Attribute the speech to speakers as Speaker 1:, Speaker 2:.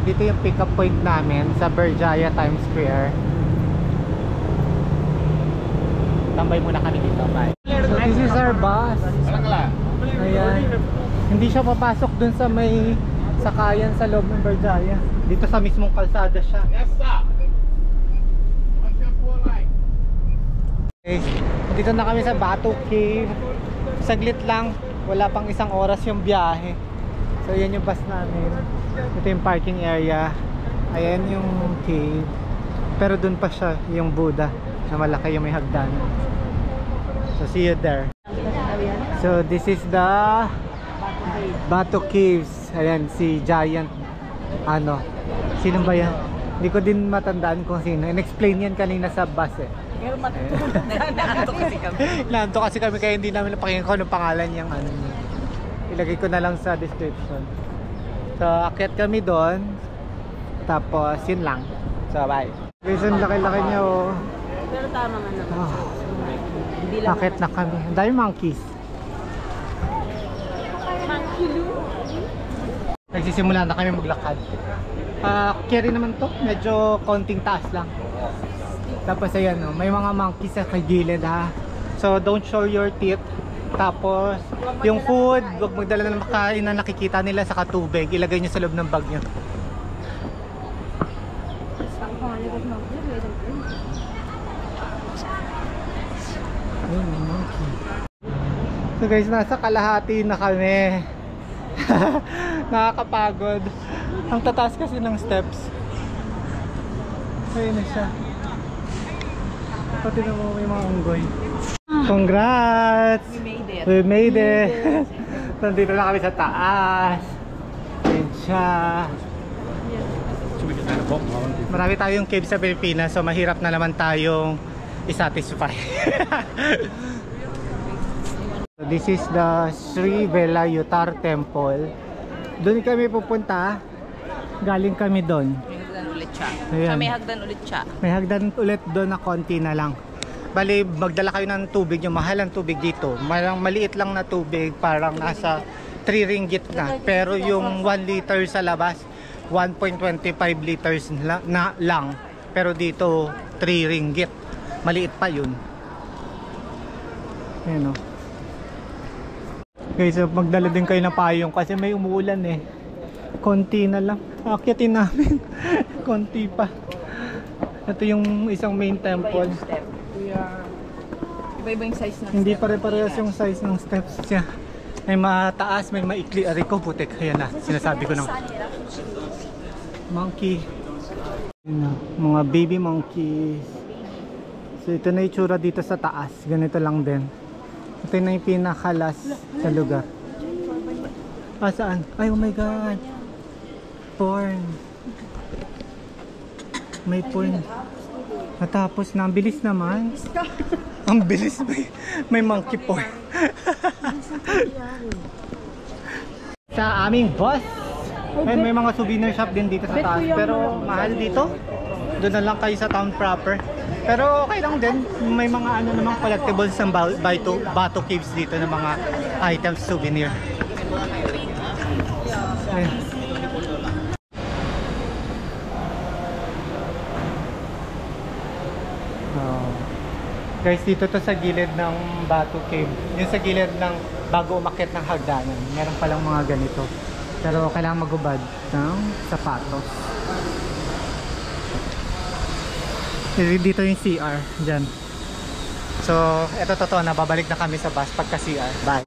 Speaker 1: dito yung pick up point namin sa Berjaya Times Square. Tambay muna kami dito, bye. So this is our bus. Ayan. Hindi siya papasok dun sa may sakayan sa loob ng Berjaya. Dito sa mismong kalsada siya. Okay. Dito na kami sa Batu Cave. Saglit lang, wala pang isang oras yung biyahe. So yan yung bus namin. Ito yung parking area. Ayan yung cave. Pero dun pa siya yung Buddha na malaki yung may hagdan. So see you there. So this is the Batu Caves. Ayan si Giant. Ano? Sino ba yan? Hindi ko din matandaan kung sino. In-explain yan kanina sa bus eh.
Speaker 2: Pero matutulog na. Nanto kasi kami.
Speaker 1: Nanto kasi kami kaya hindi namin napakinggan ko ng pangalan niyang ano. Ilagay ko na lang sa description. So akyat kami doon. Tapos yun lang. So bye. Guys, ang laki-laki niya oh.
Speaker 2: Pero tama nga naman.
Speaker 1: Oh.
Speaker 2: Hindi lang
Speaker 1: Akyat na kami. Ang dami monkeys.
Speaker 2: Monkey Lou.
Speaker 1: Nagsisimula na kami maglakad. Carry naman to. Medyo konting taas lang. Tapos ayan oh, may mga monkeys sa gilid ha. So don't show your teeth. Tapos yung food, huwag magdala ng makain na nakikita nila sa katubig. Ilagay nyo sa loob ng bag nyo. So guys, nasa kalahati na kami. Nakakapagod. Ang tataas kasi ng steps. Ayun na siya. Pati na mo may mga unggoy. Congrats!
Speaker 2: We made it.
Speaker 1: We made it. Nandito na kami sa taas. Ayun siya. Marami tayong cave sa Pilipinas, so mahirap na naman tayong isatisfy. So this is the Sri Velayuthar Temple. Doon kami pupunta. Galing kami doon.
Speaker 2: May hagdan ulit siya.
Speaker 1: Ayan.
Speaker 2: May hagdan ulit siya.
Speaker 1: May hagdan ulit doon na konti na lang. Bali, magdala kayo ng tubig. Yung mahal ang tubig dito. Maliit lang na tubig. Parang nasa 3 ringgit na. Pero yung 1 liter sa labas, 1.25 liters na lang. Pero dito, 3 ringgit. Maliit pa yun. Ayan o. Okay, so magdala din kayo ng payong kasi may umuulan eh. Konti na lang. Akyatin namin. Konti pa. Ito yung isang main temple.
Speaker 2: Iba-iba yung size ng
Speaker 1: Hindi pare-parehas yung size ng steps siya. May mataas, may maikli. Ari ko, putik. Ayan na, sinasabi ko ng monkey. Ayan na, mga baby monkeys. So ito na yung tsura dito sa taas. Ganito lang din. Ito na yung pinakalas sa lugar. Saan? Ay, oh my god. Porn. May porn. Natapos na. Ang bilis naman. Ang bilis. May monkey porn. Sa aming bus. May mga souvenir shop din dito sa taas. Pero mahal dito. Doon na lang kayo sa town proper. Pero okay lang din. May mga ano namang collectibles sa Batu Caves dito na mga items, souvenir. Ayan. Guys, dito to sa gilid ng Batu Cave. Yung sa gilid ng bago umakyat ng hagdanan. Meron palang mga ganito. Pero kailangan magubad ng sapatos. Dito yung CR dyan. So, eto totoo na babalik na kami sa bus pagka CR. Bye!